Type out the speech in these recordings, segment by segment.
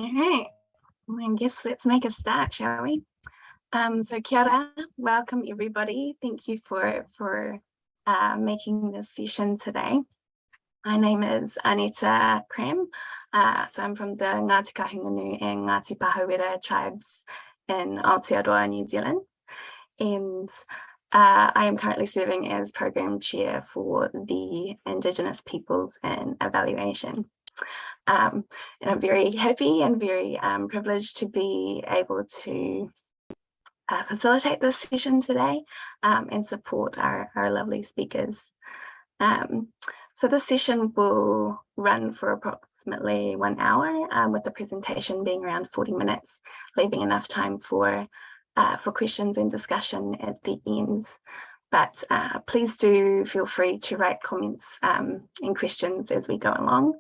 All right, well, I guess let's make a start, shall we? So kia ora, welcome everybody. Thank you for making this session today. My name is Anita Cram. So I'm from the Ngāti Kahungunu and Ngāti Pāhauera tribes in Aotearoa, New Zealand. And I am currently serving as program chair for the Indigenous Peoples and Evaluation. And I'm very happy and very privileged to be able to facilitate this session today and support our lovely speakers. So this session will run for approximately 1 hour, with the presentation being around 40 minutes, leaving enough time for questions and discussion at the end. But please do feel free to write comments and questions as we go along.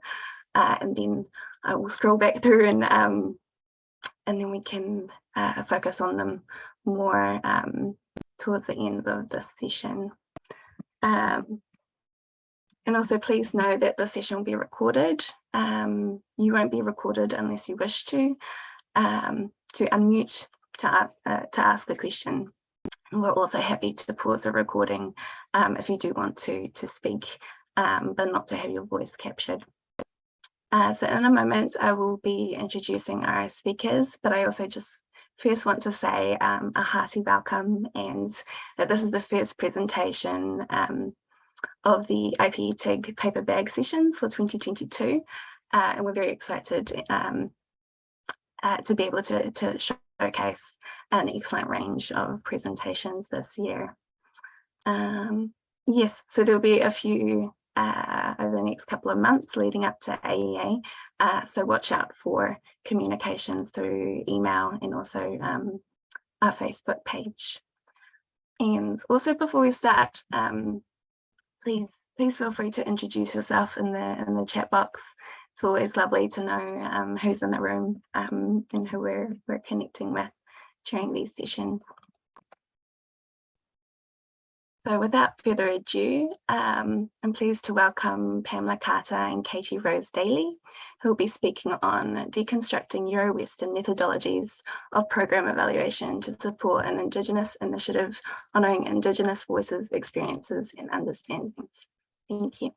And then I will scroll back through and then we can focus on them more towards the end of this session. And also please know that the session will be recorded. You won't be recorded unless you wish to unmute to ask the question. And we're also happy to pause the recording if you do want to speak, but not to have your voice captured. So in a moment, I will be introducing our speakers, but I also just first want to say a hearty welcome, and that this is the first presentation of the IPE-TIG paper bag sessions for 2022. And we're very excited to be able to showcase an excellent range of presentations this year. Yes, so there'll be a few over the next couple of months leading up to AEA. So watch out for communications through email and also our Facebook page. And also before we start, please feel free to introduce yourself in the chat box. It's always lovely to know who's in the room and who we're connecting with during these sessions. So without further ado, I'm pleased to welcome Pamela Carter and Katie Rose Daly, who will be speaking on Deconstructing Euro-western Methodologies of Program Evaluation to support an Indigenous initiative honouring Indigenous voices, experiences and understandings. Thank you.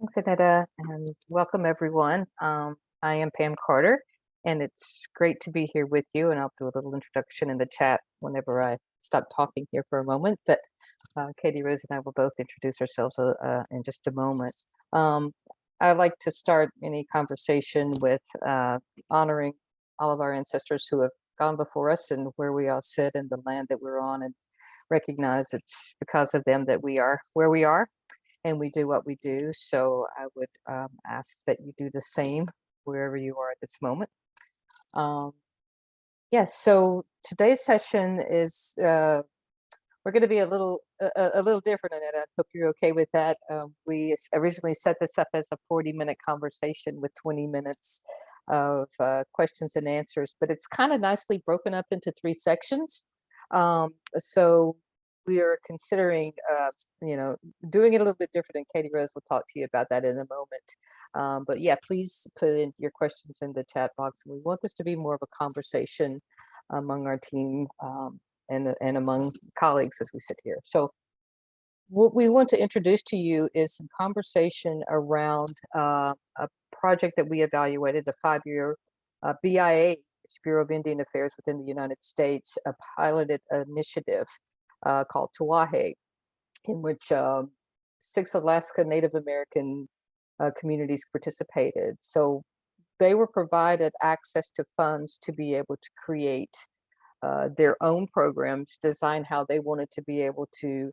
Thanks, Anita, and welcome everyone. I am Pam Carter, and it's great to be here with you, and I'll do a little introduction in the chat whenever I stop talking here for a moment, but Katie Rose and I will both introduce ourselves in just a moment. I like to start any conversation with honoring all of our ancestors who have gone before us and where we all sit in the land that we're on, and recognize it's because of them that we are where we are and we do what we do. So I would ask that you do the same wherever you are at this moment. Yes, so today's session is we're going to be a little different, and I hope you're okay with that. We originally set this up as a 40-minute conversation with 20 minutes of questions and answers, but it's kind of nicely broken up into 3 sections. So we are considering, doing it a little bit different, and Katie Rose will talk to you about that in a moment. But yeah, please put in your questions in the chat box. We want this to be more of a conversation among our team and among colleagues as we sit here. So what we want to introduce to you is some conversation around a project that we evaluated, a 5-year BIA, Bureau of Indian Affairs within the United States, a piloted initiative called Tiwahe, in which 6 Alaska Native American communities participated. So they were provided access to funds to be able to create their own programs, design how they wanted to be able to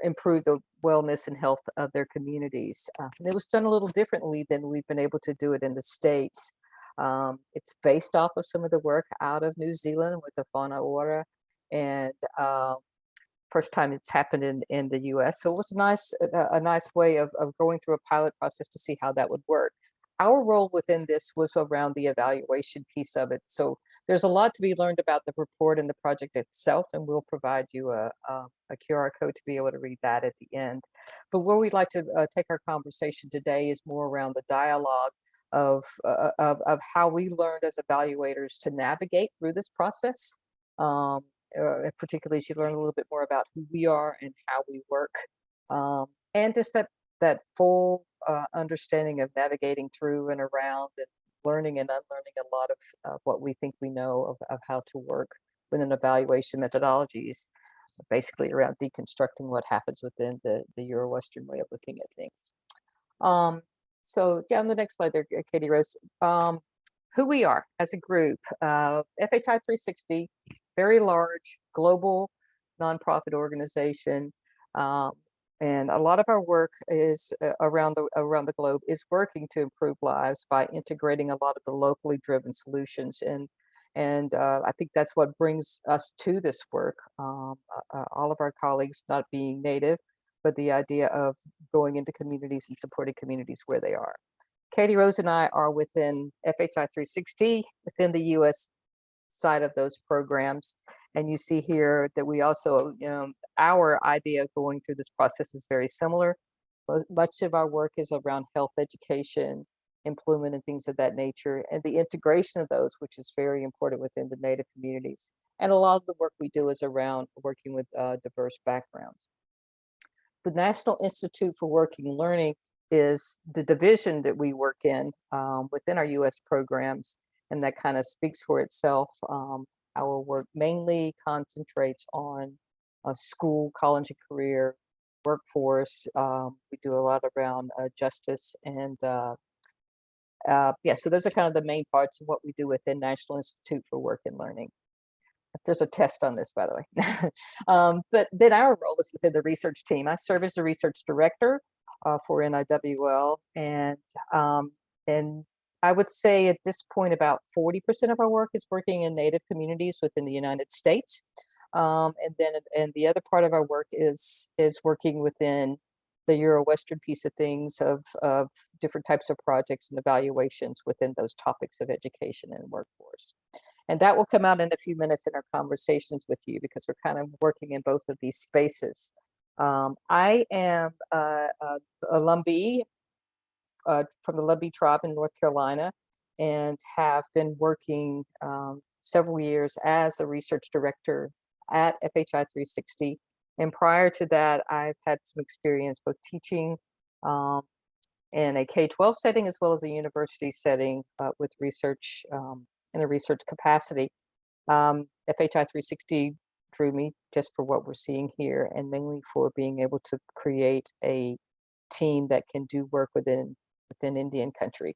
improve the wellness and health of their communities. And it was done a little differently than we've been able to do it in the States. It's based off of some of the work out of New Zealand with the Fauna Ora, and first time it's happened in the US. So it was a nice way of going through a pilot process to see how that would work. Our role within this was around the evaluation piece of it. So there's a lot to be learned about the report and the project itself, and we'll provide you a QR code to be able to read that at the end. But where we'd like to take our conversation today is more around the dialogue of how we learned as evaluators to navigate through this process. Particularly as you learn a little bit more about who we are and how we work, and just that full understanding of navigating through and around and learning and unlearning a lot of what we think we know of how to work within evaluation methodologies, basically around deconstructing what happens within the Euro-western way of looking at things. So yeah, on the next slide there, Katie Rose, who we are as a group. FHI 360, very large global nonprofit organization, and a lot of our work is around the globe is working to improve lives by integrating a lot of the locally driven solutions, and I think that's what brings us to this work. All of our colleagues not being native, but the idea of going into communities and supporting communities where they are. Katie Rose and I are within FHI 360, within the US side of those programs. And you see here that we also, our idea of going through this process is very similar. Much of our work is around health education, employment, and things of that nature, and the integration of those, which is very important within the Native communities. And a lot of the work we do is around working with diverse backgrounds. The National Institute for Working and Learning is the division that we work in within our US programs, and that kind of speaks for itself. Our work mainly concentrates on school, college, and career, workforce. We do a lot around justice, and yeah, so those are kind of the main parts of what we do within National Institute for Work and Learning. There's a test on this, by the way. But then our role is within the research team. I serve as the research director for NIWL, and I would say at this point about 40% of our work is working in Native communities within the United States, and the other part of our work is working within the Euro-western piece of things of different types of projects and evaluations within those topics of education and workforce. And that will come out in a few minutes in our conversations with you, because we're kind of working in both of these spaces. I am a Lumbee from the Lumbee tribe in North Carolina, and have been working several years as a research director at FHI 360. And prior to that, I've had some experience both teaching in a K-12 setting as well as a university setting with research in a research capacity. FHI 360 drew me just for what we're seeing here, and mainly for being able to create a team that can do work within Indian country.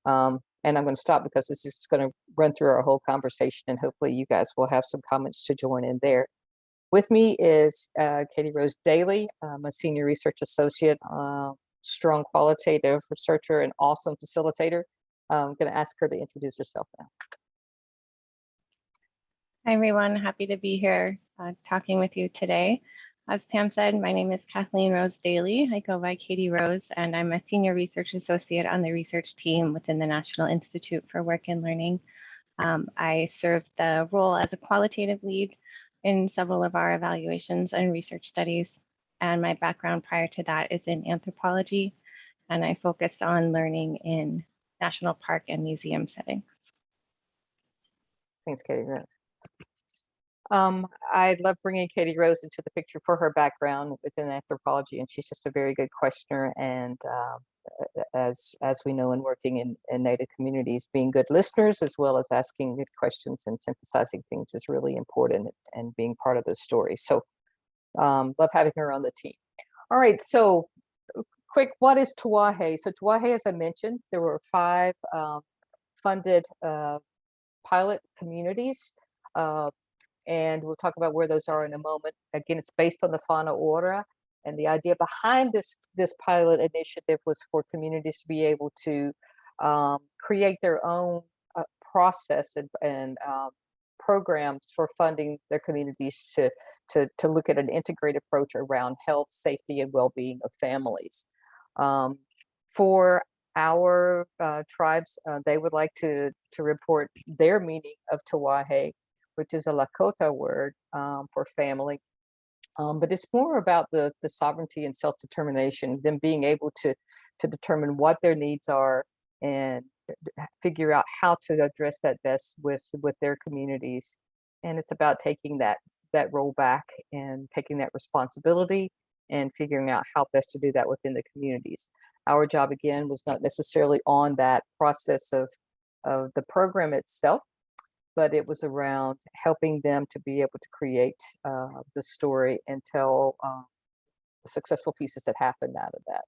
And I'm going to stop because this is going to run through our whole conversation, and hopefully you guys will have some comments to join in there. With me is Katie Rose Daly. I'm a senior research associate, strong qualitative researcher, and awesome facilitator. I'm going to ask her to introduce herself now. Hi, everyone. Happy to be here talking with you today. As Pam said, my name is Kathleen Rose Daly. I go by Katie Rose, and I'm a senior research associate on the research team within the National Institute for Work and Learning. I serve the role as a qualitative lead in several of our evaluations and research studies. And my background prior to that is in anthropology, and I focused on learning in national park and museum settings. Thanks, Katie Rose. I love bringing Katie Rose into the picture for her background within anthropology, and she's just a very good questioner. And as we know, in working in Native communities, being good listeners as well as asking good questions and synthesizing things is really important, and being part of those stories. So love having her on the team. All right, so quick, what is Tiwahe? So Tiwahe, as I mentioned, there were 5 funded pilot communities. And we'll talk about where those are in a moment. Again, it's based on the Fauna Ora, and the idea behind this pilot initiative was for communities to be able to create their own process and programs for funding their communities to look at an integrated approach around health, safety, and well-being of families. For our tribes, they would like to report their meaning of Tiwahe, which is a Lakota word for family. But it's more about the sovereignty and self-determination, them being able to determine what their needs are, and figure out how to address that best with their communities. And it's about taking that role back and taking that responsibility and figuring out how best to do that within the communities. Our job, again, was not necessarily on that process of the program itself, but it was around helping them to be able to create the story and tell the successful pieces that happened out of that.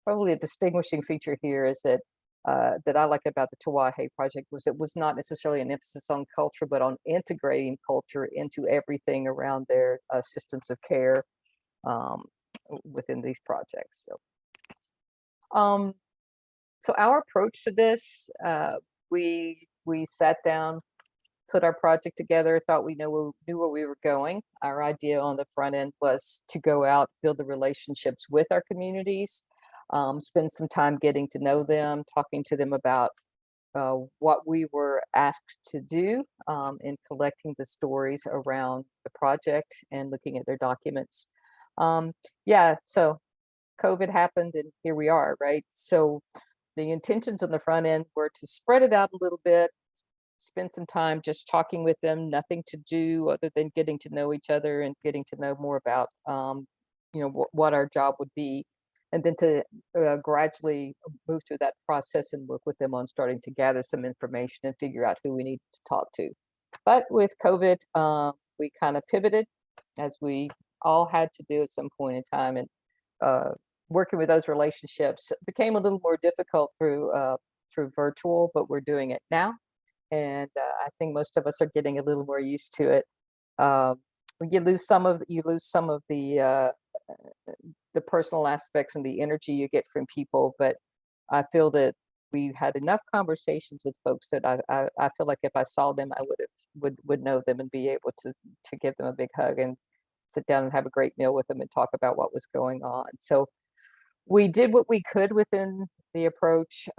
Probably a distinguishing feature here is that that I like about the Tiwahe project was it was not necessarily an emphasis on culture, but on integrating culture into everything around their systems of care within these projects. So our approach to this, we sat down, put our project together, thought we knew where we were going. Our idea on the front end was to go out, build the relationships with our communities, spend some time getting to know them, talking to them about what we were asked to do in collecting the stories around the project and looking at their documents. Yeah, so COVID happened and here we are, right? So the intentions on the front end were to spread it out a little bit, spend some time just talking with them, nothing to do other than getting to know each other and getting to know more about, what our job would be. And then to gradually move through that process and work with them on starting to gather some information and figure out who we need to talk to. But with COVID, we kind of pivoted, as we all had to do at some point in time. And working with those relationships became a little more difficult through virtual, but we're doing it now. And I think most of us are getting a little more used to it. You lose some of the personal aspects and the energy you get from people, but I feel that we had enough conversations with folks that I feel like if I saw them, I would know them and be able to give them a big hug and sit down and have a great meal with them and talk about what was going on. So we did what we could within the approach,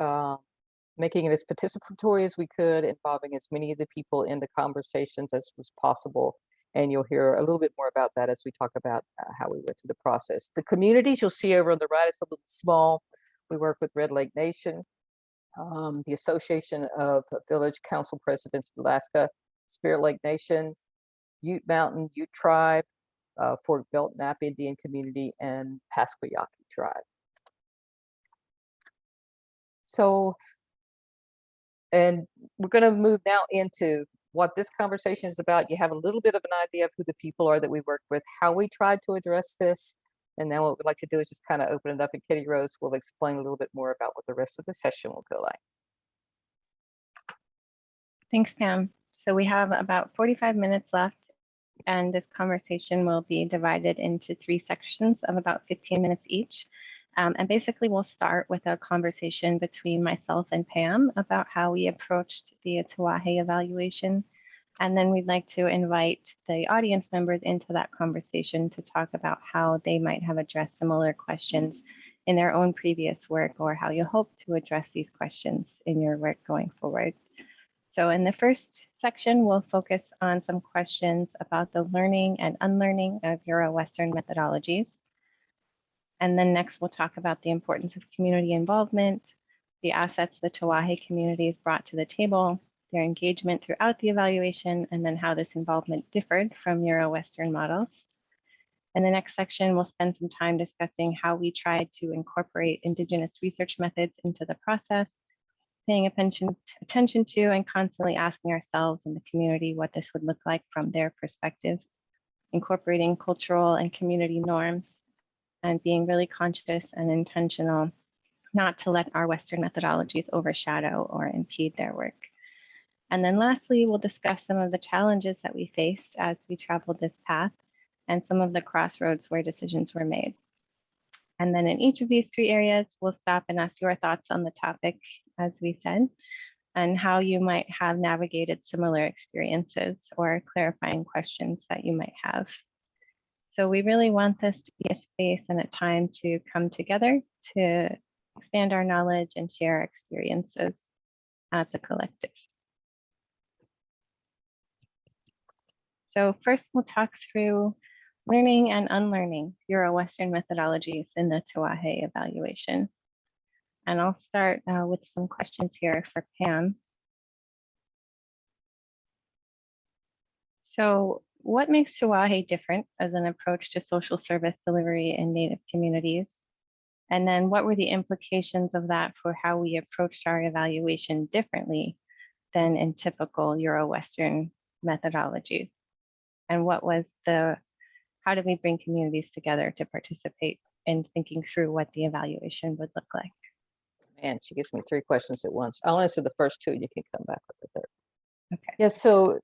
making it as participatory as we could, involving as many of the people in the conversations as was possible. And you'll hear a little bit more about that as we talk about how we went through the process. The communities you'll see over on the right, it's a little small. We work with Red Lake Nation, the Association of Village Council Presidents of Alaska, Spirit Lake Nation, Ute Mountain, Ute Tribe, Fort Belknap Indian Community, and Pasquayaki Tribe. So, and we're going to move now into what this conversation is about. You have a little bit of an idea of who the people are that we work with, how we tried to address this, and then what we'd like to do is just kind of open it up, and Kitty Rose will explain a little bit more about what the rest of the session will go like. Thanks, Pam. So we have about 45 minutes left, and this conversation will be divided into 3 sections of about 15 minutes each. And basically, we'll start with a conversation between myself and Pam about how we approached the Tiwahe evaluation. And then we'd like to invite the audience members into that conversation to talk about how they might have addressed similar questions in their own previous work, or how you hope to address these questions in your work going forward. So in the first section, we'll focus on some questions about the learning and unlearning of Euro-western methodologies. And then next, we'll talk about the importance of community involvement, the assets the Tiwahe communities brought to the table, their engagement throughout the evaluation, and then how this involvement differed from Euro-western models. In the next section, we'll spend some time discussing how we tried to incorporate Indigenous research methods into the process, paying attention to and constantly asking ourselves in the community what this would look like from their perspective, incorporating cultural and community norms, and being really conscious and intentional not to let our Western methodologies overshadow or impede their work. And then lastly, we'll discuss some of the challenges that we faced as we traveled this path and some of the crossroads where decisions were made. And then in each of these 3 areas, we'll stop and ask your thoughts on the topic, as we said, and how you might have navigated similar experiences or clarifying questions that you might have. So we really want this to be a space and a time to come together to expand our knowledge and share our experiences as a collective. So first, we'll talk through learning and unlearning Euro-western methodologies in the Tiwahe evaluation. And I'll start with some questions here for Pam. So what makes Tiwahe different as an approach to social service delivery in Native communities? And then what were the implications of that for how we approached our evaluation differently than in typical Euro-western methodologies? And how did we bring communities together to participate in thinking through what the evaluation would look like? Man, she gives me 3 questions at once. I'll answer the first 2, you can come back with the third. Okay. Yeah, so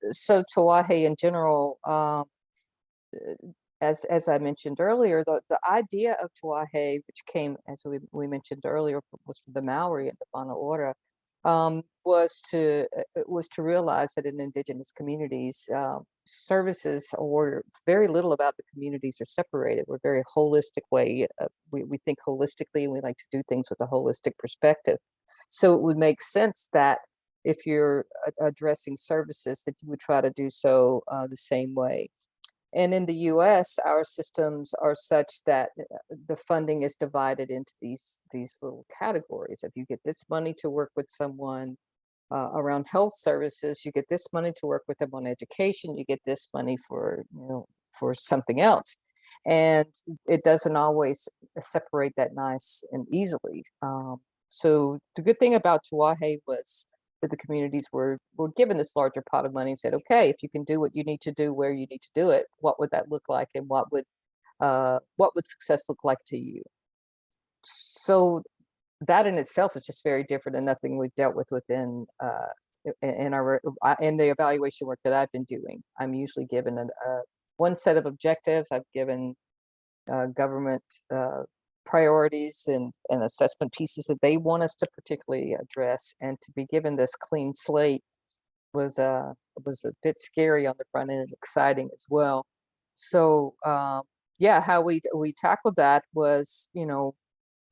Tiwahe in general, as I mentioned earlier, the idea of Tiwahe, which came, as we mentioned earlier, was from the Maori and the Whānau Ora, was to realize that in Indigenous communities, services or very little about the communities are separated. We're very holistic way. We think holistically, and we like to do things with a holistic perspective. So it would make sense that if you're addressing services, that you would try to do so the same way. And in the US, our systems are such that the funding is divided into these little categories. If you get this money to work with someone around health services, you get this money to work with them on education, you get this money for, for something else. And it doesn't always separate that nice and easily. So the good thing about Tiwahe was that the communities were given this larger pot of money and said, okay, if you can do what you need to do where you need to do it, what would that look like, and what would success look like to you? So that in itself is just very different and nothing we've dealt with within in the evaluation work that I've been doing. I'm usually given one set of objectives. I've given government priorities and assessment pieces that they want us to particularly address, and to be given this clean slate was a bit scary on the front end and exciting as well. So yeah, how we tackled that was,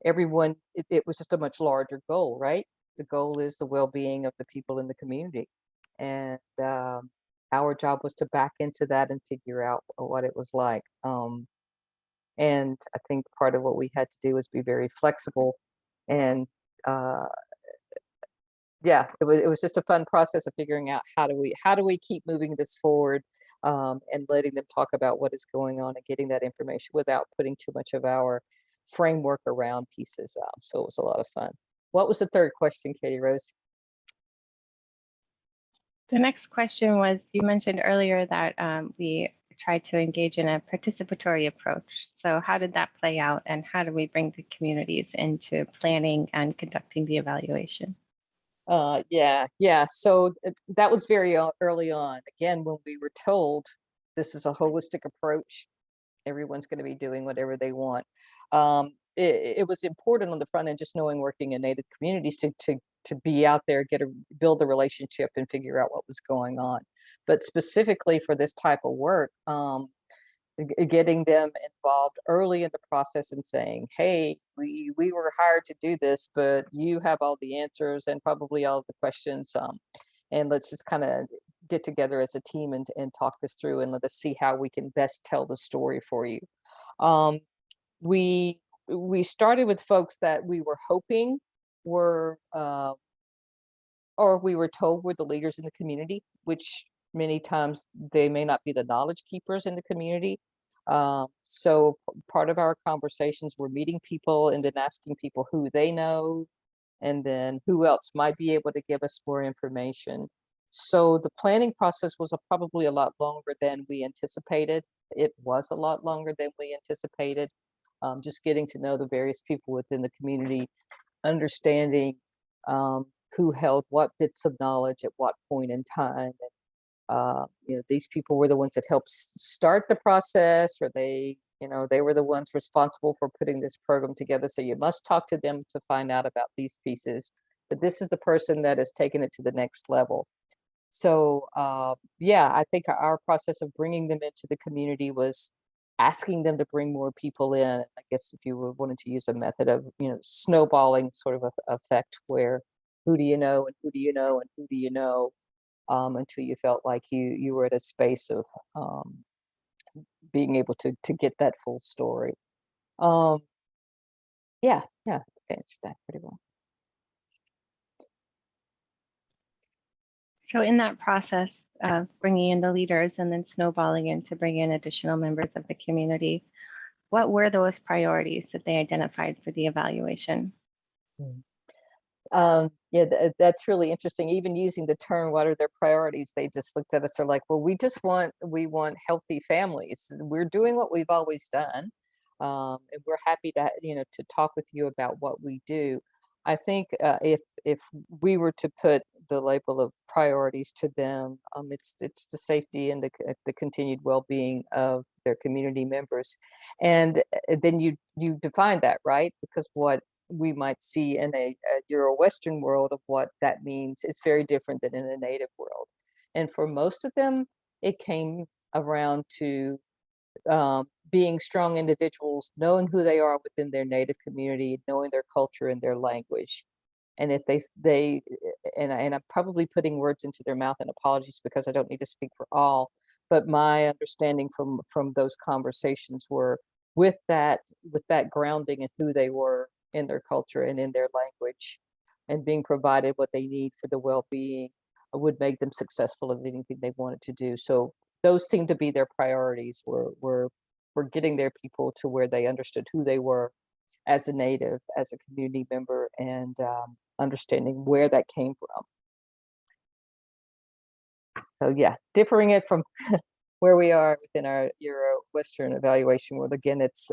everyone, it was just a much larger goal, right? The goal is the well-being of the people in the community, and our job was to back into that and figure out what it was like. And I think part of what we had to do was be very flexible, and yeah, it was just a fun process of figuring out how do we keep moving this forward, and letting them talk about what is going on and getting that information without putting too much of our framework around pieces. So it was a lot of fun. What was the third question, Katie Rose? The next question was, you mentioned earlier that we tried to engage in a participatory approach. So how did that play out, and how do we bring the communities into planning and conducting the evaluation? Yeah. So that was very early on. Again, when we were told this is a holistic approach, everyone's going to be doing whatever they want. It was important on the front end, just knowing working in Native communities, to be out there, build a relationship and figure out what was going on. But specifically for this type of work, getting them involved early in the process and saying, hey, we were hired to do this, but you have all the answers and probably all the questions, and let's just kind of get together as a team and talk this through, and let us see how we can best tell the story for you. We started with folks that we were hoping were or we were told were the leaders in the community, which many times they may not be the knowledge keepers in the community. So part of our conversations were meeting people and then asking people who they know, and then who else might be able to give us more information. So the planning process was probably a lot longer than we anticipated. It was a lot longer than we anticipated. Just getting to know the various people within the community, understanding who held what bits of knowledge at what point in time. These people were the ones that helped start the process, or they were the ones responsible for putting this program together. So you must talk to them to find out about these pieces. But this is the person that has taken it to the next level. So yeah, I think our process of bringing them into the community was asking them to bring more people in. I guess if you wanted to use a method of snowballing sort of effect, where who do you know and who do you know and who do you know, until you felt like you were at a space of being able to get that full story. Yeah, I answered that pretty well. So in that process of bringing in the leaders and then snowballing in to bring in additional members of the community, what were those priorities that they identified for the evaluation? Yeah, that's really interesting. Even using the term, what are their priorities? They just looked at us, they're like, well, we want healthy families. We're doing what we've always done. And we're happy to, to talk with you about what we do. I think if we were to put the label of priorities to them, it's the safety and the continued well-being of their community members, and then you define that, right? Because what we might see in a Euro-western world of what that means is very different than in a native world, and for most of them, it came around to being strong individuals, knowing who they are within their native community, knowing their culture and their language. And if and I'm probably putting words into their mouth, and apologies because I don't need to speak for all, but my understanding from those conversations were with that grounding in who they were in their culture and in their language, and being provided what they need for the well-being would make them successful in anything they wanted to do. So those seem to be their priorities. We're getting their people to where they understood who they were as a native, as a community member, and understanding where that came from. So yeah, differing it from where we are within our Euro-western evaluation world. Again, it's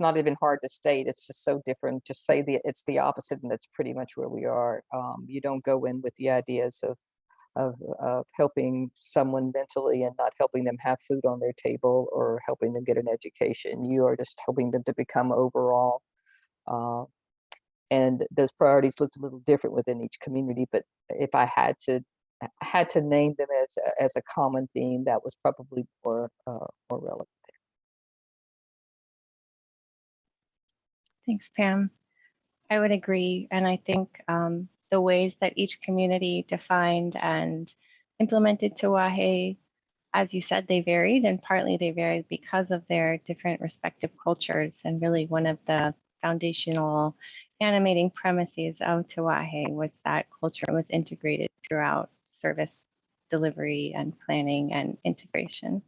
not even hard to state. It's just so different. Just say it's the opposite, and that's pretty much where we are. You don't go in with the ideas of helping someone mentally and not helping them have food on their table or helping them get an education. You are just helping them to become overall. And those priorities looked a little different within each community. But if I had to name them as a common theme, that was probably more relevant. Thanks, Pam. I would agree. And I think the ways that each community defined and implemented Tiwahe, as you said, they varied, and partly they varied because of their different respective cultures. And really one of the foundational animating premises of Tiwahe was that culture was integrated throughout service delivery and planning and integration.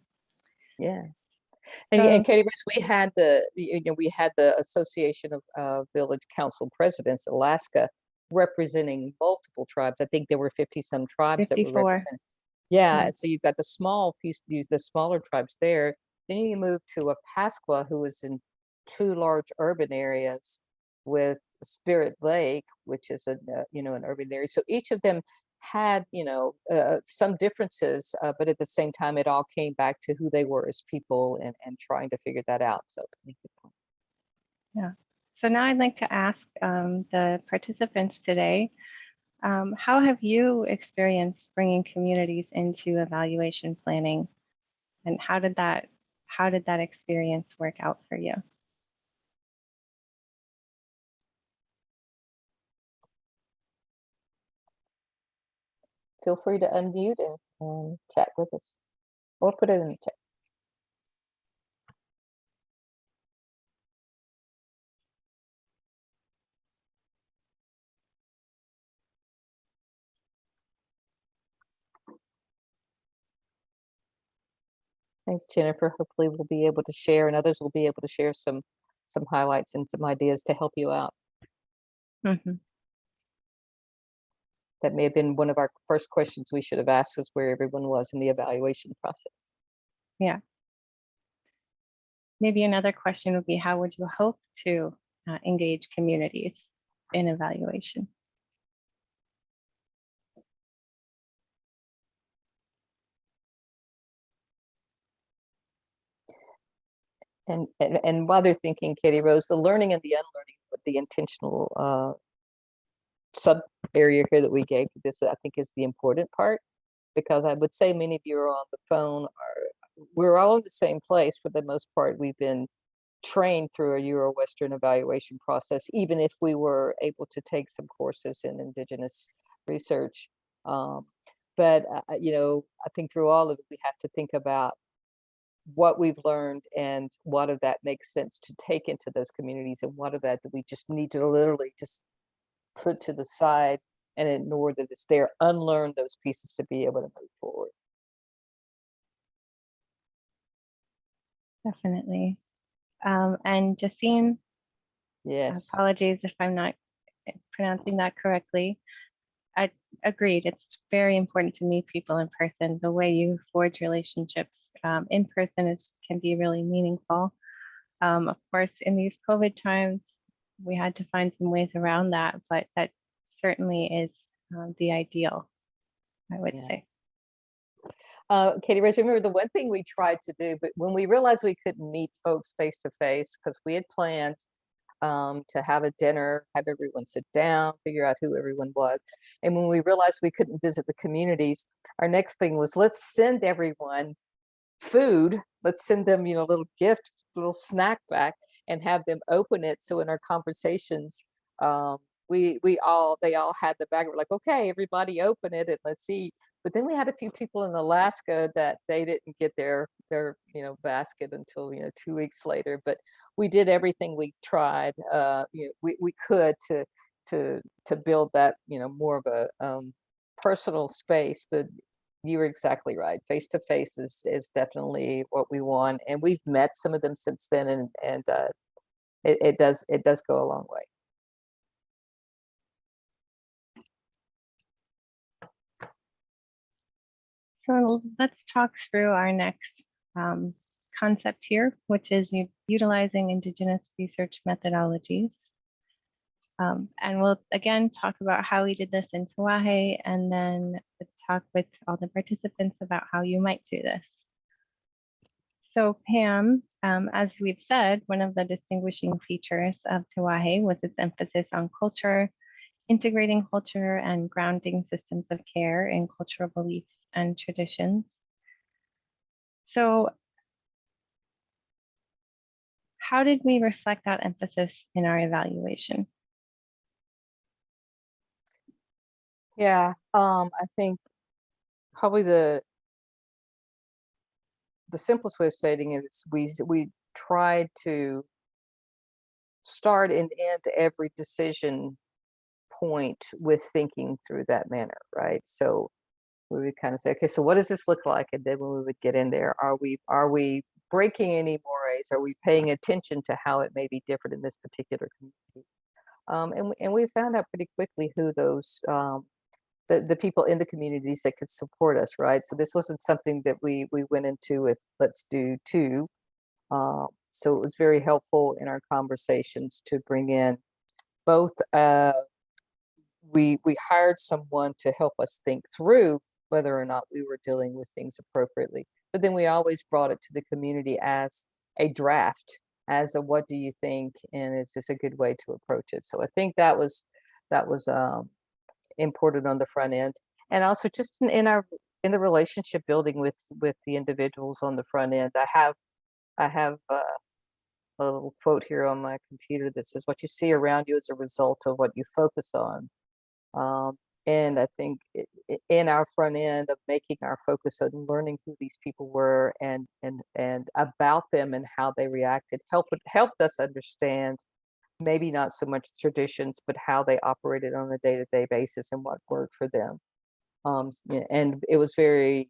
Yeah. And Katie, we had the Association of Village Council Presidents, Alaska, representing multiple tribes. I think there were 50 some tribes 54. that were represented. Yeah, Yeah. and so you've got the smaller tribes there. Then you move to a Pasqua, who is in two large urban areas with Spirit Lake, which is an urban area. So each of them had some differences, but at the same time it all came back to who they were as people and trying to figure that out. So Yeah. So now I'd like to ask the participants today, how have you experienced bringing communities into evaluation planning, and how did that experience work out for you? feel free to unmute and chat with us, or put it in the chat. Thanks, Jennifer. Hopefully we'll be able to share, and others will be able to share some highlights and some ideas to help you out. Mm-hmm. That may have been one of our first questions we should have asked, is where everyone was in the evaluation process. Yeah. Maybe another question would be, how would you hope to engage communities in evaluation? And while they're thinking, Katie Rose, the learning and the unlearning, with the intentional sub area here that we gave to this, I think is the important part, because I would say many of you are on the phone, we're all in the same place for the most part. We've been trained through a Euro-western evaluation process, even if we were able to take some courses in Indigenous research. But I think through all of it, we have to think about what we've learned and what of that makes sense to take into those communities, and what of that do we just need to literally just put to the side and ignore that it's there, unlearn those pieces to be able to move forward. Definitely. And Justine, Yes. apologies if I'm not pronouncing that correctly. I agreed. It's very important to meet people in person. The way you forge relationships in person can be really meaningful. Of course, in these COVID times, we had to find some ways around that, but that certainly is the ideal, I would say. Katie Rose, remember the one thing we tried to do, but when we realized we couldn't meet folks face to face, because we had planned to have a dinner, have everyone sit down, figure out who everyone was. And when we realized we couldn't visit the communities, our next thing was, let's send everyone food. Let's send them, a little gift, little snack back, and have them open it. So in our conversations, they all had the bag. We're like, okay, everybody open it and let's see. But then we had a few people in Alaska that they didn't get their basket until 2 weeks later. But we did everything we tried, we could to build that more of a personal space. But you were exactly right. Face to face is definitely what we want, and we've met some of them since then, and it does go a long way. So let's talk through our next concept here, which is utilizing Indigenous research methodologies. And we'll again talk about how we did this in Tiwahe, and then talk with all the participants about how you might do this. So Pam, as we've said, one of the distinguishing features of Tiwahe was its emphasis on culture, integrating culture and grounding systems of care in cultural beliefs and traditions. So how did we reflect that emphasis in our evaluation? Yeah, I think probably the simplest way of stating it is we tried to start and end every decision point with thinking through that manner, right? So we would kind of say, okay, so what does this look like? And then when we would get in there, are we breaking any mores? Are we paying attention to how it may be different in this particular community? And we found out pretty quickly who those the people in the communities that could support us, right? So this wasn't something that we went into with let's do two. So it was very helpful in our conversations to bring in both. We hired someone to help us think through whether or not we were dealing with things appropriately, but then we always brought it to the community as a draft, as a what do you think, and is this a good way to approach it? So I think that was important on the front end, and also just in the relationship building with the individuals on the front end. I have a little quote here on my computer that says, "What you see around you is a result of what you focus on." And I think in our front end of making our focus on learning who these people were and about them and how they reacted helped us understand maybe not so much traditions, but how they operated on a day-to-day basis and what worked for them. And it was very,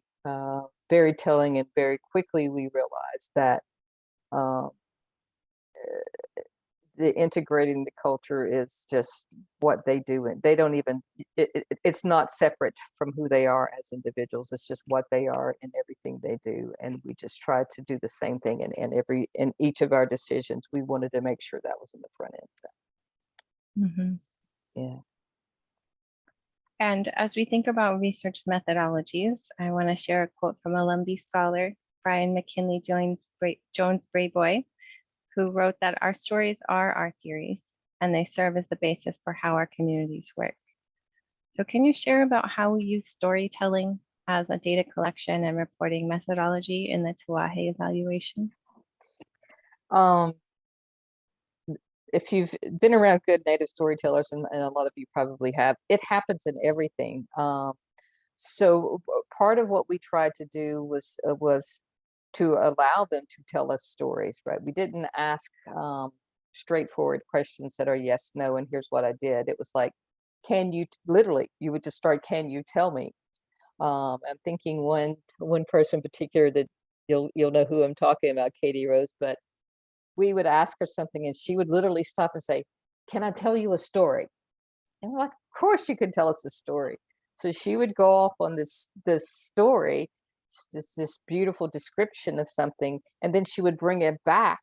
very telling, and very quickly we realized that the integrating the culture is just what they do, and they don't even, it's not separate from who they are as individuals. It's just what they are in everything they do, and we just tried to do the same thing in each of our decisions. We wanted to make sure that was in the front end. Mm-hmm. Yeah. And as we think about research methodologies, I want to share a quote from a Lumbee scholar, Brian McKinley Jones Brayboy, who wrote that our stories are our theories, and they serve as the basis for how our communities work. So can you share about how we use storytelling as a data collection and reporting methodology in the Tiwahe evaluation? If you've been around good native storytellers, and a lot of you probably have, it happens in everything. So part of what we tried to do was to allow them to tell us stories, right? We didn't ask straightforward questions that are yes, no, and here's what I did. It was like, can you, literally, you would just start, can you tell me? I'm thinking one person in particular that you'll know who I'm talking about, Katie Rose, but we would ask her something and she would literally stop and say, can I tell you a story? And we're like, of course you can tell us a story. So she would go off on this story, this beautiful description of something, and then she would bring it back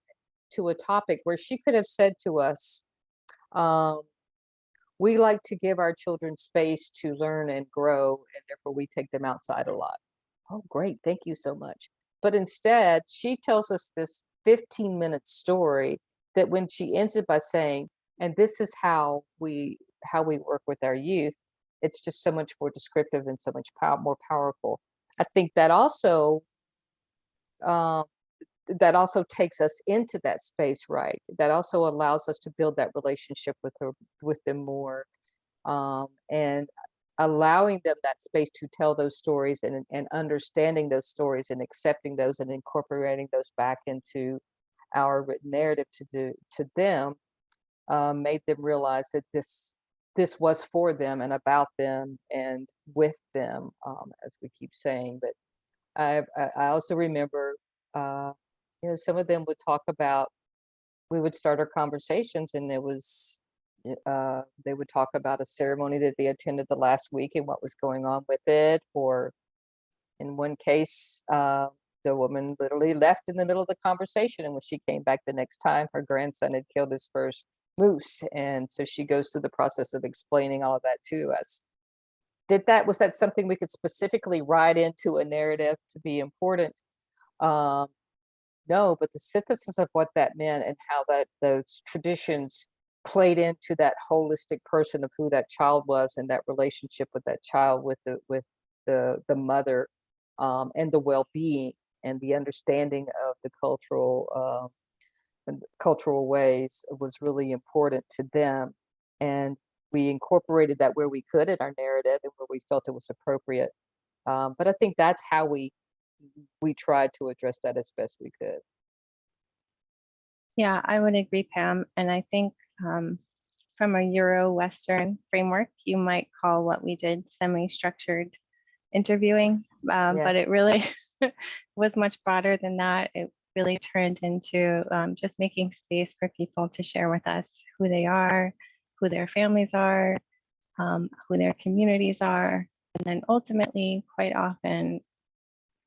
to a topic where she could have said to us, we like to give our children space to learn and grow, and therefore we take them outside a lot. Oh, great, thank you so much. But instead, she tells us this 15-minute story that when she ends it by saying, and this is how we work with our youth, it's just so much more descriptive and so much more powerful. I think that also takes us into that space, right? That also allows us to build that relationship with them more, and allowing them that space to tell those stories, and understanding those stories and accepting those and incorporating those back into our written narrative to them, made them realize that this was for them and about them and with them, as we keep saying. But I also remember, some of them would talk about, we would start our conversations and they would talk about a ceremony that they attended the last week and what was going on with it. Or in one case, the woman literally left in the middle of the conversation, and when she came back the next time, her grandson had killed his first moose. And so she goes through the process of explaining all of that to us. Was that something we could specifically write into a narrative to be important? No, but the synthesis of what that meant and how those traditions played into that holistic person of who that child was, and that relationship with that child, with the mother, and the well-being and the understanding of the cultural ways was really important to them. And we incorporated that where we could in our narrative and where we felt it was appropriate. But I think that's how we tried to address that as best we could. Yeah, I would agree, Pam. And I think from a Euro-western framework, you might call what we did semi-structured interviewing, but it really was much broader than that. It really turned into just making space for people to share with us who they are, who their families are, who their communities are. And then ultimately, quite often,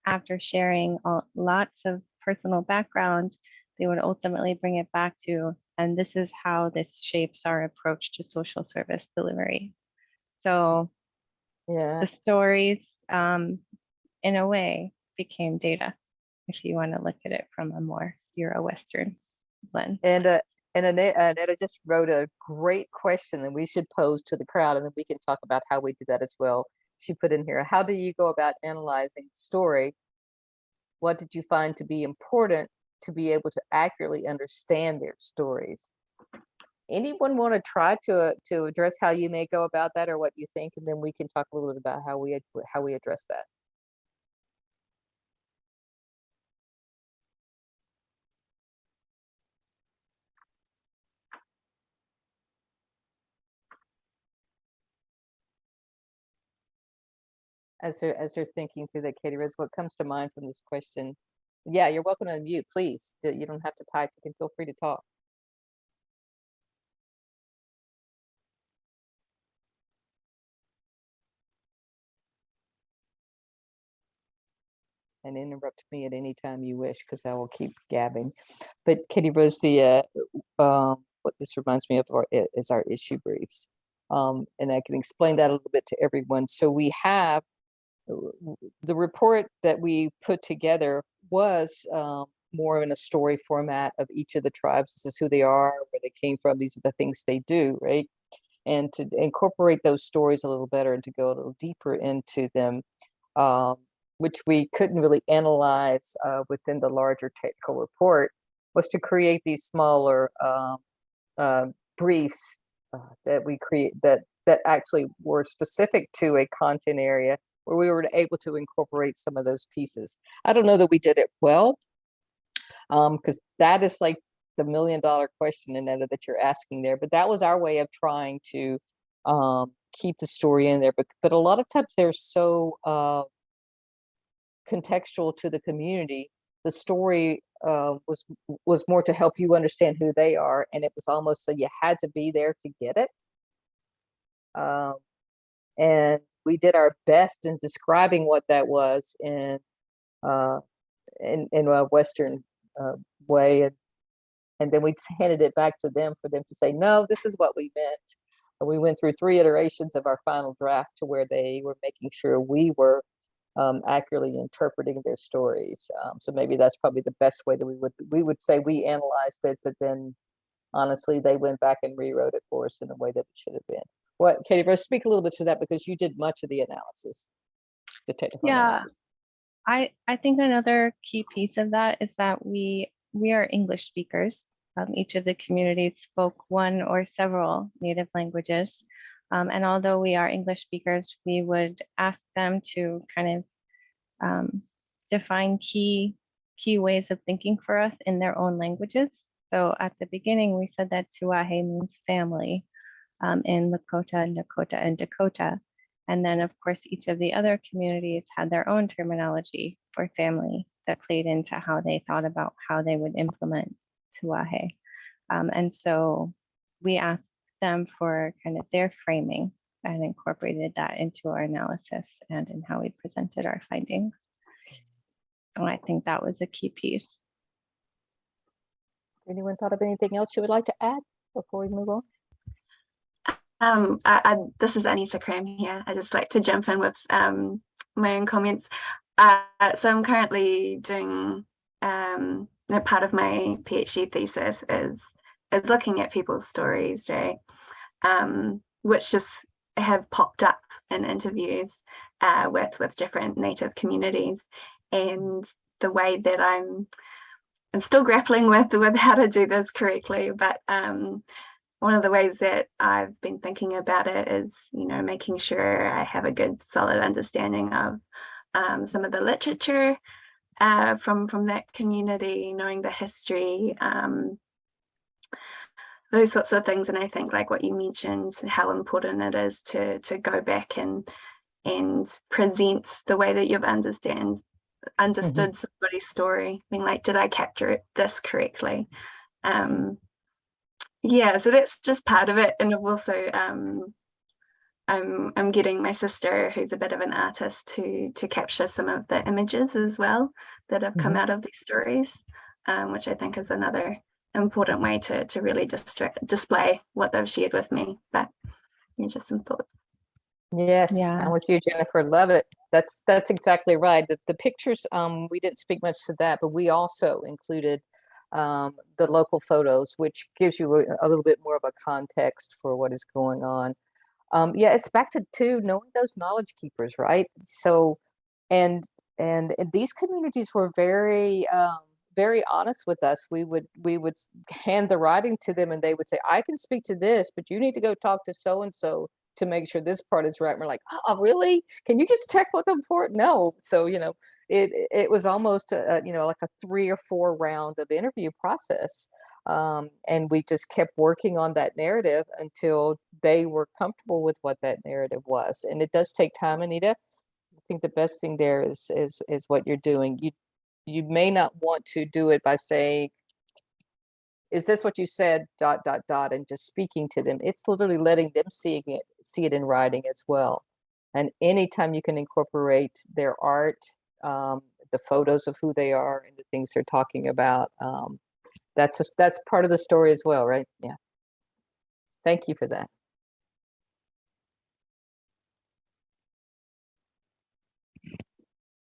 after sharing lots of personal background, they would ultimately bring it back to, and this is how this shapes our approach to social service delivery. So the stories, in a way, became data, if you want to look at it from a more Euro-western lens. And Annetta just wrote a great question that we should pose to the crowd, and then we can talk about how we do that as well. She put in here, how do you go about analyzing the story? What did you find to be important to be able to accurately understand their stories? Anyone want to try to address how you may go about that, or what you think, and then we can talk a little bit about how we address that. As they're thinking through that, Katie Rose, what comes to mind from this question? Yeah, you're welcome to unmute, please. You don't have to type. You can feel free to talk. And interrupt me at any time you wish, because I will keep gabbing. But Katie Rose, what this reminds me of is our issue briefs. And I can explain that a little bit to everyone. So we have the report that we put together was more in a story format of each of the tribes. This is who they are, where they came from, these are the things they do, right? And to incorporate those stories a little better and to go a little deeper into them, which we couldn't really analyze within the larger technical report, was to create these smaller briefs that we create that actually were specific to a content area where we were able to incorporate some of those pieces. I don't know that we did it well, because that is like the $1 million question, Annetta, that you're asking there. But that was our way of trying to keep the story in there. But a lot of times they're so contextual to the community. The story was more to help you understand who they are, and it was almost so you had to be there to get it. And we did our best in describing what that was in a Western way, and then we handed it back to them for them to say, no, this is what we meant. And we went through 3 iterations of our final draft to where they were making sure we were accurately interpreting their stories. So maybe that's probably the best way that we would say we analyzed it, but then honestly, they went back and rewrote it for us in the way that it should have been. What, Katie, Rose, speak a little bit to that, because you did much of the analysis, the technical analysis. I think another key piece of that is that we are English speakers. Each of the communities spoke one or several native languages. And although we are English speakers, we would ask them to kind of define key ways of thinking for us in their own languages. So at the beginning, we said that Tiwahe means family in Lakota, Nakota, and Dakota. And then, of course, each of the other communities had their own terminology for family that played into how they thought about how they would implement Tiwahe. And so we asked them for kind of their framing and incorporated that into our analysis and in how we presented our findings. And I think that was a key piece. Anyone thought of anything else you would like to add before we move on? This is Anita Cram here. I just like to jump in with my own comments. So I'm currently doing part of my PhD thesis is looking at people's stories, which just have popped up in interviews with different Native communities, and the way that I'm still grappling with how to do this correctly, but one of the ways that I've been thinking about it is, making sure I have a good solid understanding of some of the literature from that community, knowing the history, those sorts of things. And I think, like what you mentioned, how important it is to go back and present the way that you've understood somebody's story, being like, did I capture this correctly? Yeah, so that's just part of it. And I've also I'm getting my sister, who's a bit of an artist, to capture some of the images as well that have come out of these stories, which I think is another important way to really display what they've shared with me. But just some thoughts. Yes, Yeah. I'm with you, Jennifer. Love it. That's exactly right. The pictures, we didn't speak much to that, but we also included the local photos, which gives you a little bit more of a context for what is going on. Yeah, it's back to knowing those knowledge keepers, right? So, and these communities were very very honest with us. We would hand the writing to them, and they would say, I can speak to this, but you need to go talk to so and so to make sure this part is right. And we're like, oh, really? Can you just check with them for it? No. So, it was almost like a 3 or 4 round of interview process. And we just kept working on that narrative until they were comfortable with what that narrative was. And it does take time, Anita. I think the best thing there is what you're doing. You may not want to do it by saying, is this what you said, ... and just speaking to them. It's literally letting them see it in writing as well. And anytime you can incorporate their art, the photos of who they are and the things they're talking about, that's part of the story as well, right? Yeah. Thank you for that.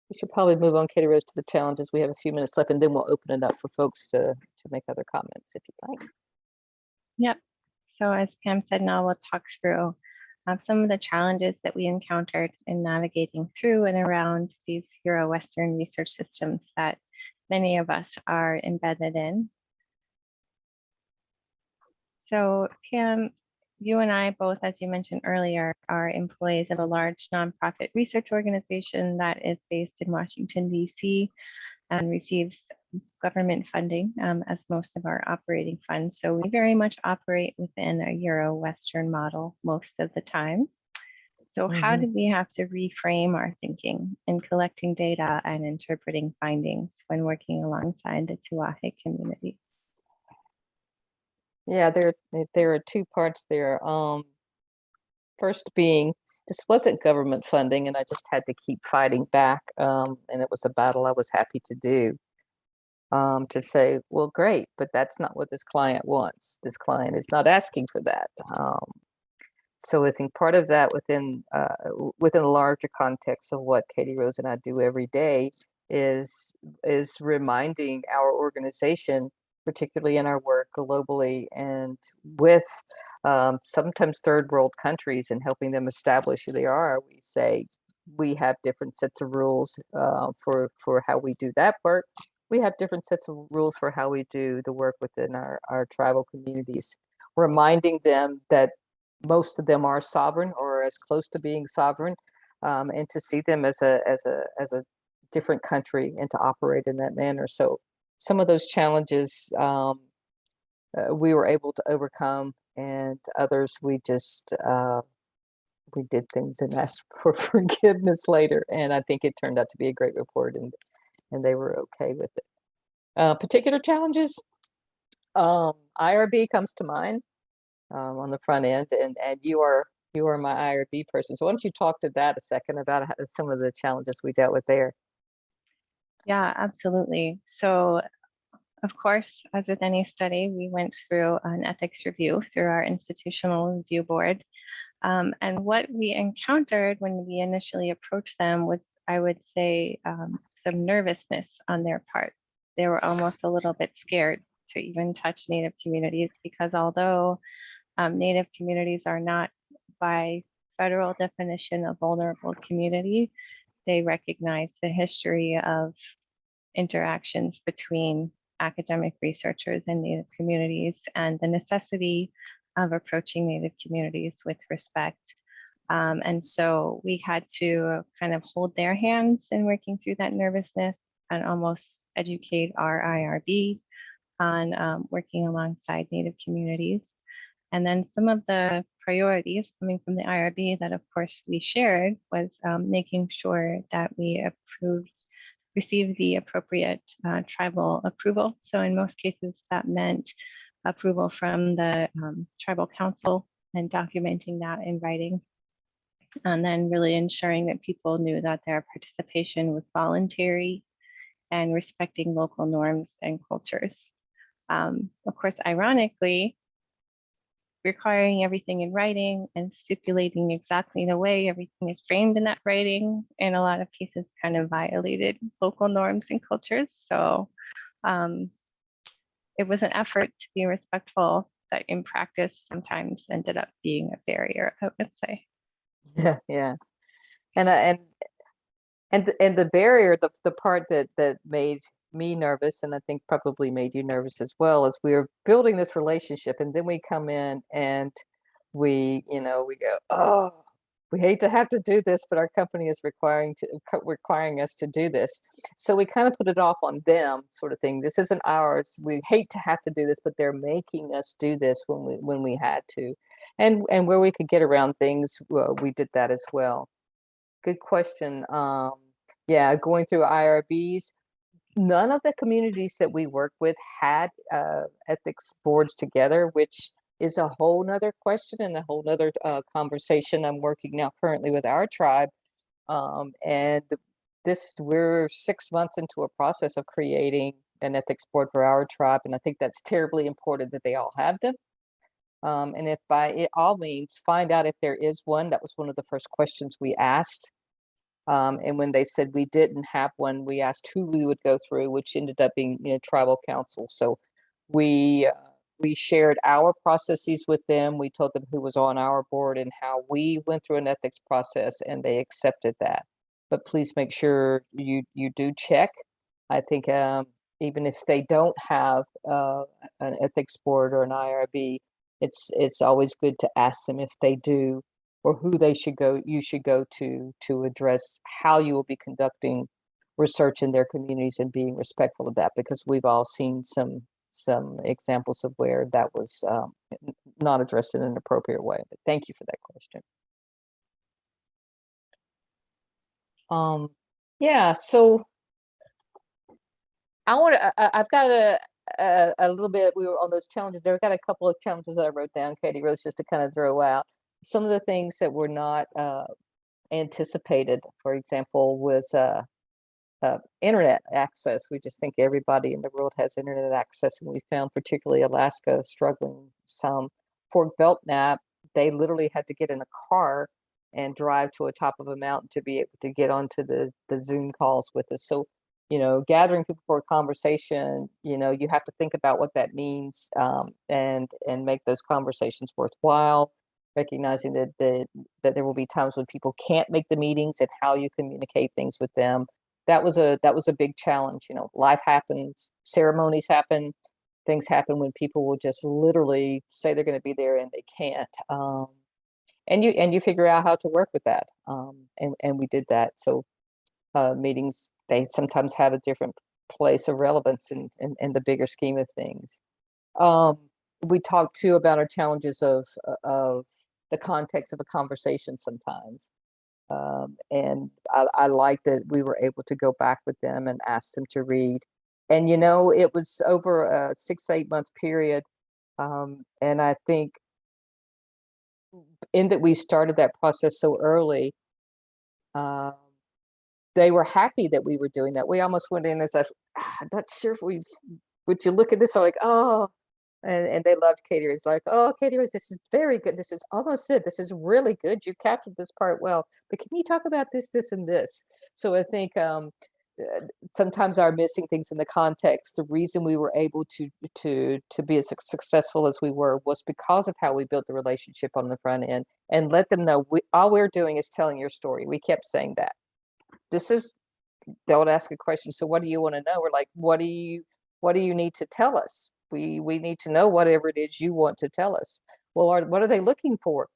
We should probably move on, Katie Rose, to the challenges. We have a few minutes left, and then we'll open it up for folks to make other comments if you'd like. Yep. So as Pam said, now we'll talk through some of the challenges that we encountered in navigating through and around these Euro-western research systems that many of us are embedded in. So Pam, you and I both, as you mentioned earlier, are employees of a large nonprofit research organization that is based in Washington, D.C. and receives government funding as most of our operating funds. So we very much operate within a Euro-western model most of the time. So how did we have to reframe our thinking in collecting data and interpreting findings when working alongside the Tiwahe community? Yeah, there are two parts there. First being, this wasn't government funding, and I just had to keep fighting back. And it was a battle I was happy to do. To say, well, great, but that's not what this client wants. This client is not asking for that. So I think part of that within the larger context of what Katie Rose and I do every day is reminding our organization, particularly in our work globally and with sometimes third world countries, and helping them establish who they are. We say we have different sets of rules for how we do that work. We have different sets of rules for how we do the work within our tribal communities, reminding them that most of them are sovereign or as close to being sovereign, and to see them as a different country and to operate in that manner. So some of those challenges we were able to overcome, and others we just we did things and asked for forgiveness later. And I think it turned out to be a great report, and they were okay with it. Particular challenges, IRB comes to mind. On the front end, and you are my IRB person. So why don't you talk to that a second about some of the challenges we dealt with there? Yeah, absolutely. So of course, as with any study, we went through an ethics review through our institutional review board. And what we encountered when we initially approached them was, I would say, some nervousness on their part. They were almost a little bit scared to even touch Native communities, because although Native communities are not, by federal definition, a vulnerable community, they recognize the history of interactions between academic researchers and Native communities, and the necessity of approaching Native communities with respect. And so we had to kind of hold their hands in working through that nervousness and almost educate our IRB on working alongside Native communities. And then some of the priorities coming from the IRB that, of course, we shared was making sure that we received the appropriate tribal approval. So in most cases, that meant approval from the tribal council and documenting that in writing. And then really ensuring that people knew that their participation was voluntary and respecting local norms and cultures. Of course, ironically, requiring everything in writing and stipulating exactly the way everything is framed in that writing, in a lot of cases kind of violated local norms and cultures. So it was an effort to be respectful that in practice sometimes ended up being a barrier, I would say. Yeah. And the barrier, the part that made me nervous, and I think probably made you nervous as well, is we were building this relationship, and then we come in and we go, oh, we hate to have to do this, but our company is requiring us to do this. So we kind of put it off on them, sort of thing. This isn't ours. We hate to have to do this, but they're making us do this when we had to, and where we could get around things, we did that as well. Good question. Yeah, going through IRBs, none of the communities that we work with had ethics boards together, which is a whole nother question and a whole nother conversation. I'm working now currently with our tribe, and we're 6 months into a process of creating an ethics board for our tribe, and I think that's terribly important that they all have them. And if by all means, find out if there is one. That was one of the first questions we asked. And when they said we didn't have one, we asked who we would go through, which ended up being tribal council. So we shared our processes with them. We told them who was on our board and how we went through an ethics process, and they accepted that. But please make sure you do check. I think even if they don't have an ethics board or an IRB, it's always good to ask them if they do, or who you should go to address how you will be conducting research in their communities and being respectful of that, because we've all seen some examples of where that was not addressed in an appropriate way. But thank you for that question. Yeah, so I've got a little bit, we were on those challenges there. I've got a couple of challenges that I wrote down, Katie Rose, just to kind of throw out. Some of the things that were not anticipated, for example, was internet access. We just think everybody in the world has internet access, and we found particularly Alaska struggling some. For Belknap, they literally had to get in a car and drive to a top of a mountain to be able to get onto the Zoom calls with us. So, you know, gathering people for a conversation, you know, you have to think about what that means, and make those conversations worthwhile, recognizing that there will be times when people can't make the meetings and how you communicate things with them. That was a big challenge. You know, life happens, ceremonies happen, things happen when people will just literally say they're going to be there and they can't. And you figure out how to work with that. And we did that. So meetings, they sometimes have a different place of relevance in the bigger scheme of things. We talked too about our challenges of the context of a conversation sometimes. And I like that we were able to go back with them and ask them to read. And, you know, it was over a 6-8 month period. And I think in that we started that process so early, they were happy that we were doing that. We almost went in as like, I'm not sure if would you look at this? I'm like, oh, and they loved Katie. It's like, oh, Katie, this is very good. This is almost it. This is really good. You captured this part well, but can you talk about this, this, and this? So I think sometimes our missing things in the context, the reason we were able to be as successful as we were was because of how we built the relationship on the front end and let them know all we're doing is telling your story. We kept saying that. They would ask a question. So what do you want to know? We're like, what do you need to tell us? We need to know whatever it is you want to tell us. Well, what are they looking for?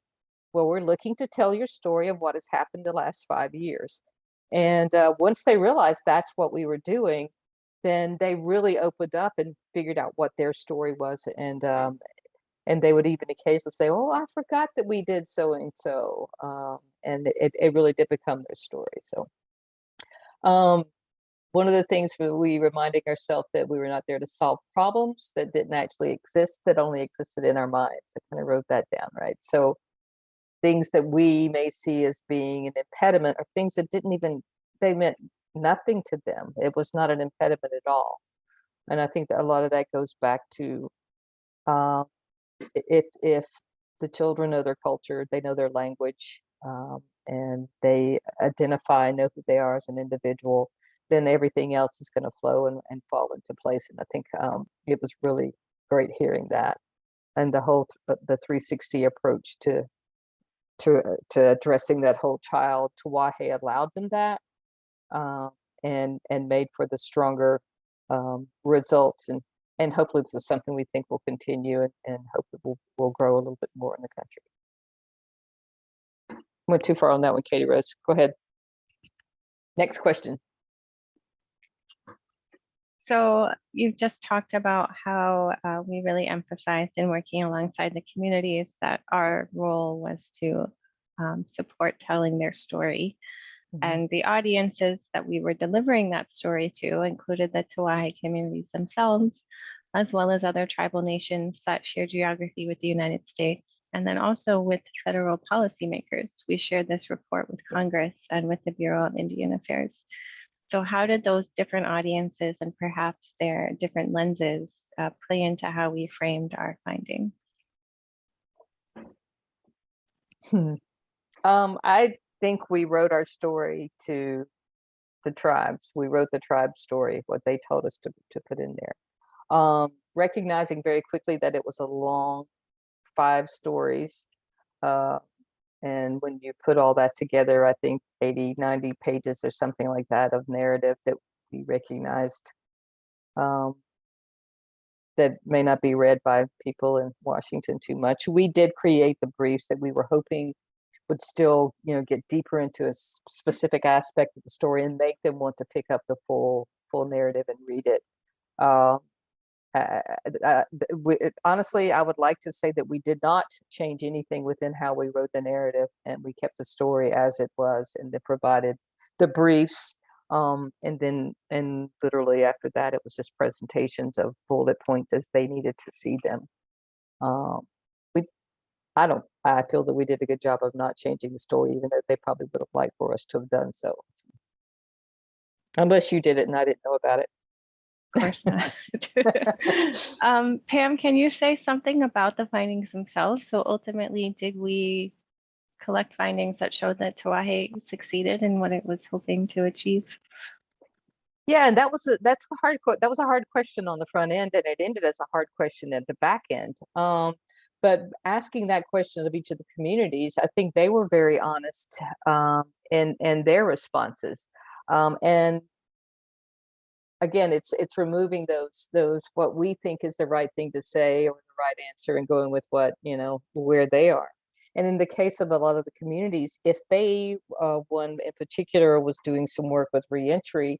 Well, we're looking to tell your story of what has happened the last 5 years. And once they realized that's what we were doing, then they really opened up and figured out what their story was. And they would even occasionally say, oh, I forgot that we did so and so. And it really did become their story. So one of the things we reminding ourselves that we were not there to solve problems that didn't actually exist, that only existed in our minds. I kind of wrote that down, right? So things that we may see as being an impediment are things that they meant nothing to them. It was not an impediment at all. And I think that a lot of that goes back to if the children know their culture, they know their language, and they know who they are as an individual, then everything else is going to flow and fall into place. And I think it was really great hearing that, and the whole the 360 approach to addressing that whole child. Tiwahe allowed them that, and made for the stronger results. And hopefully this is something we think will continue and hopefully will grow a little bit more in the country. Went too far on that one, Katie Rose. Go ahead. Next question. So you've just talked about how we really emphasized in working alongside the communities that our role was to support telling their story. Mm-hmm. And the audiences that we were delivering that story to included the Tiwahe communities themselves, as well as other tribal nations that share geography with the United States, and then also with federal policymakers. We shared this report with Congress and with the Bureau of Indian Affairs. So how did those different audiences and perhaps their different lenses play into how we framed our findings? I think we wrote our story to the tribes. We wrote the tribe story, what they told us to put in there. Recognizing very quickly that it was a long 5 stories. And when you put all that together, I think 80, 90 pages or something like that of narrative that we recognized that may not be read by people in Washington too much. We did create the briefs that we were hoping would still, get deeper into a specific aspect of the story and make them want to pick up the full narrative and read it. Honestly, I would like to say that we did not change anything within how we wrote the narrative, and we kept the story as it was, and then provided the briefs. And literally after that, it was just presentations of bullet points as they needed to see them. I feel that we did a good job of not changing the story, even though they probably would have liked for us to have done so. Unless you did it and I didn't know about it. Of course not. Pam, can you say something about the findings themselves? So ultimately, did we collect findings that showed that Tiwahe succeeded in what it was hoping to achieve? Yeah, and that was a hard question on the front end, and it ended as a hard question at the back end. But asking that question of each of the communities, I think they were very honest in their responses. And again, it's removing those what we think is the right thing to say or the right answer and going with what, where they are. And in the case of a lot of the communities, if they, one in particular was doing some work with reentry,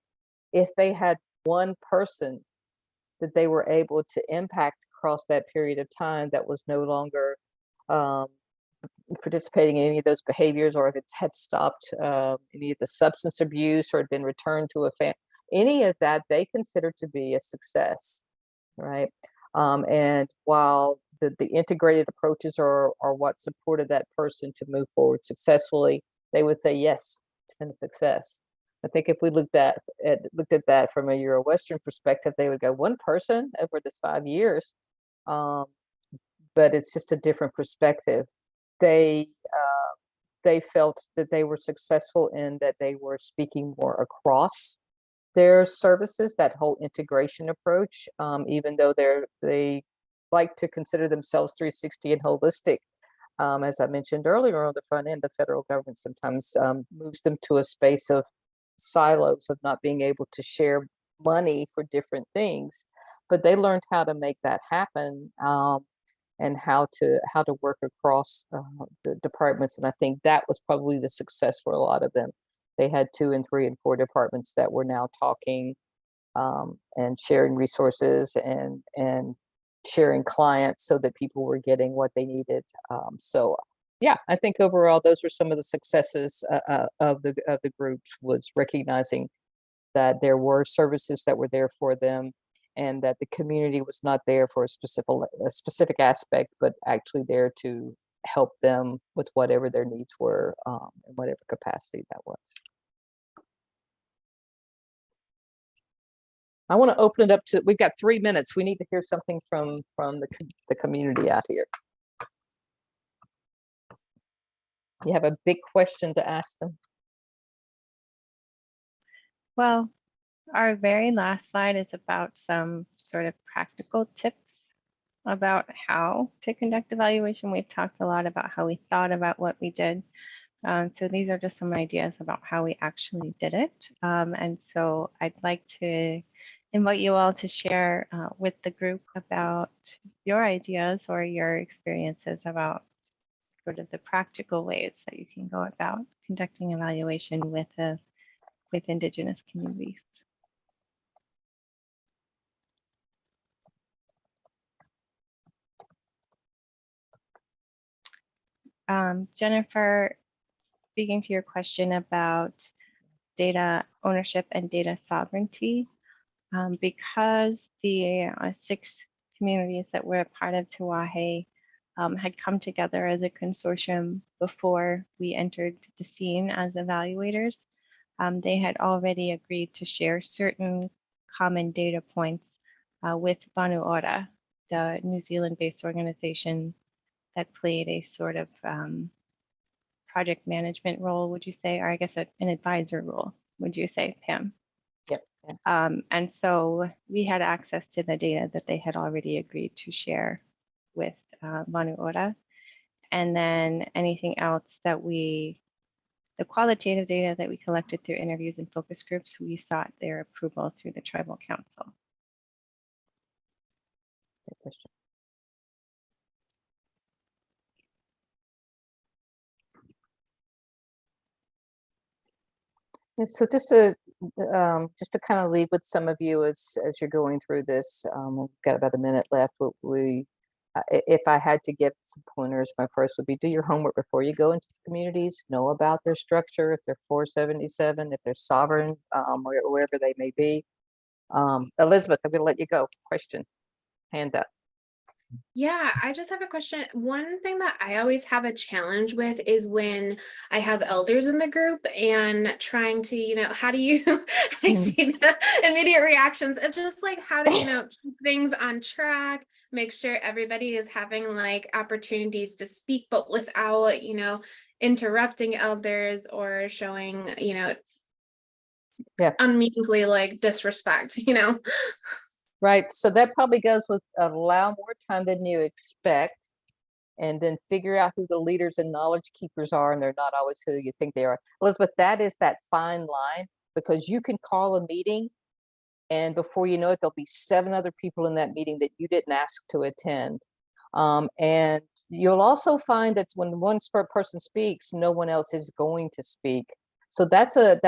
if they had one person that they were able to impact across that period of time that was no longer participating in any of those behaviors, or if it had stopped any of the substance abuse or had been returned to a family, any of that they considered to be a success, right? And while the integrated approaches are what supported that person to move forward successfully, they would say, yes, it's been a success. I think if we looked at that from a Euro-western perspective, they would go, one person over this 5 years, but it's just a different perspective. They felt that they were successful in that they were speaking more across their services, that whole integration approach, even though they like to consider themselves 360 and holistic. As I mentioned earlier on the front end, the federal government sometimes moves them to a space of silos of not being able to share money for different things, but they learned how to make that happen, and how to work across the departments. And I think that was probably the success for a lot of them. They had 2 and 3 and 4 departments that were now talking and sharing resources and sharing clients so that people were getting what they needed. So yeah, I think overall those were some of the successes of the groups, was recognizing that there were services that were there for them, and that the community was not there for a specific aspect, but actually there to help them with whatever their needs were, in whatever capacity that was. I want to open it up to, we've got 3 minutes. We need to hear something from the community out here. You have a big question to ask them? Well, our very last slide is about some sort of practical tips about how to conduct evaluation. We've talked a lot about how we thought about what we did. So these are just some ideas about how we actually did it. And so I'd like to invite you all to share with the group about your ideas or your experiences about sort of the practical ways that you can go about conducting evaluation with Indigenous communities. Jennifer, speaking to your question about data ownership and data sovereignty, because the 6 communities that were a part of Tiwahe had come together as a consortium before we entered the scene as evaluators, they had already agreed to share certain common data points with Vanu Ora, the New Zealand-based organization that played a sort of project management role, would you say, or I guess an advisor role, would you say, Pam? Yep. And so we had access to the data that they had already agreed to share with Vanu Ora. And then anything else that the qualitative data that we collected through interviews and focus groups, we sought their approval through the Tribal Council. Good question. Yeah, so just to kind of leave with some of you as you're going through this, we've got about a minute left. If I had to give some pointers, my first would be do your homework before you go into the communities. Know about their structure, if they're 477, if they're sovereign, wherever they may be. Elizabeth, I'm going to let you go. Question, hand up. Yeah, I just have a question. One thing that I always have a challenge with is when I have elders in the group and trying to, how do you, I see the immediate reactions of just like, how do keep things on track, make sure everybody is having like opportunities to speak, but without, interrupting elders or showing, unmeaningfully like disrespect, Right. So that probably goes with allow more time than you expect, and then figure out who the leaders and knowledge keepers are, and they're not always who you think they are. Elizabeth, that is that fine line, because you can call a meeting and before you know it, there'll be 7 other people in that meeting that you didn't ask to attend. And you'll also find that when one person speaks, no one else is going to speak. So that's a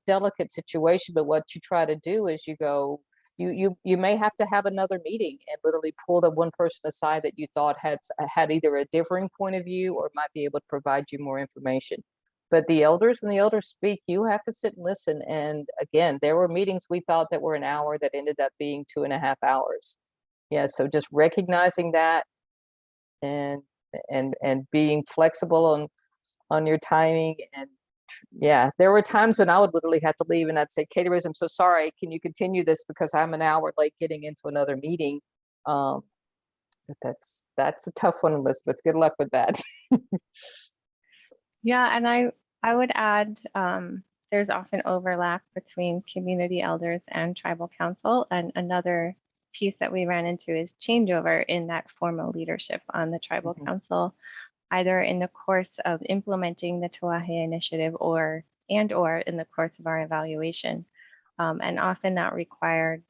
delicate situation. But what you try to do is you go, you may have to have another meeting and literally pull the one person aside that you thought had either a differing point of view or might be able to provide you more information. But the elders, when the elders speak, you have to sit and listen. And again, there were meetings we thought that were an hour that ended up being 2.5 hours. Yeah, so just recognizing that and being flexible on your timing. And yeah, there were times when I would literally have to leave and I'd say, Katie Rose, I'm so sorry, can you continue this because I'm an hour late getting into another meeting. But that's a tough one, Elizabeth. Good luck with that. Yeah, and I would add there's often overlap between community elders and tribal council, and another piece that we ran into is changeover in that formal leadership on the tribal council, either in the course of implementing the Tiwahe Initiative or in the course of our evaluation. And often that required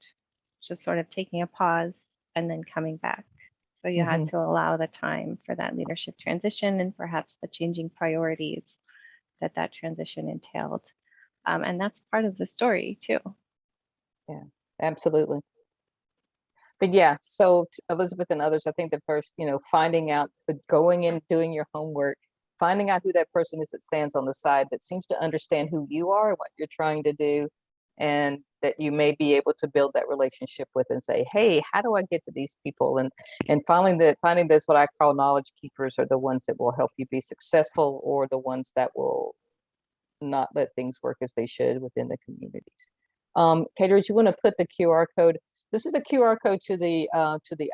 just sort of taking a pause and then coming back. So you had to allow the time for that leadership transition and perhaps the changing priorities that transition entailed. And that's part of the story too. Yeah, absolutely. But yeah, so Elizabeth and others, I think the first, finding out, going in, doing your homework, finding out who that person is that stands on the side that seems to understand who you are and what you're trying to do, and that you may be able to build that relationship with and say, hey, how do I get to these people? And finding this, what I call knowledge keepers, are the ones that will help you be successful, or the ones that will not let things work as they should within the communities. Katie, do you want to put the QR code? This is a QR code to the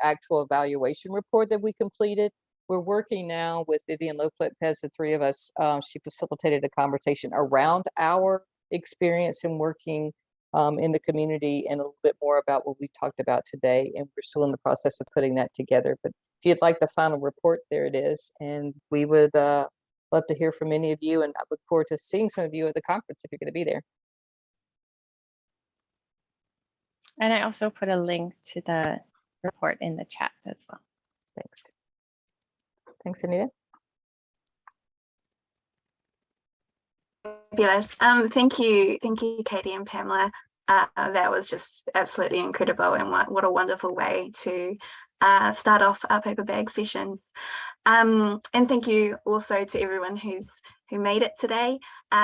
actual evaluation report that we completed. We're working now with Vivian Lopez, the 3 of us. She facilitated a conversation around our experience in working in the community, and a little bit more about what we talked about today. And we're still in the process of putting that together. But if you'd like the final report, there it is. And we would love to hear from any of you. And I look forward to seeing some of you at the conference if you're going to be there. And I also put a link to the report in the chat as well. Thanks. Thanks, Anita. Fabulous. Thank you, Katie and Pamela. That was just absolutely incredible, and what a wonderful way to start off our paper bag sessions. And thank you also to everyone who made it today.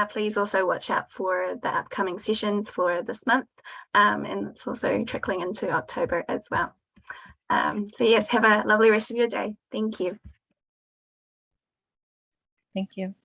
Please also watch out for the upcoming sessions for this month, and it's also trickling into October as well. So yes, have a lovely rest of your day. Thank you. Thank you.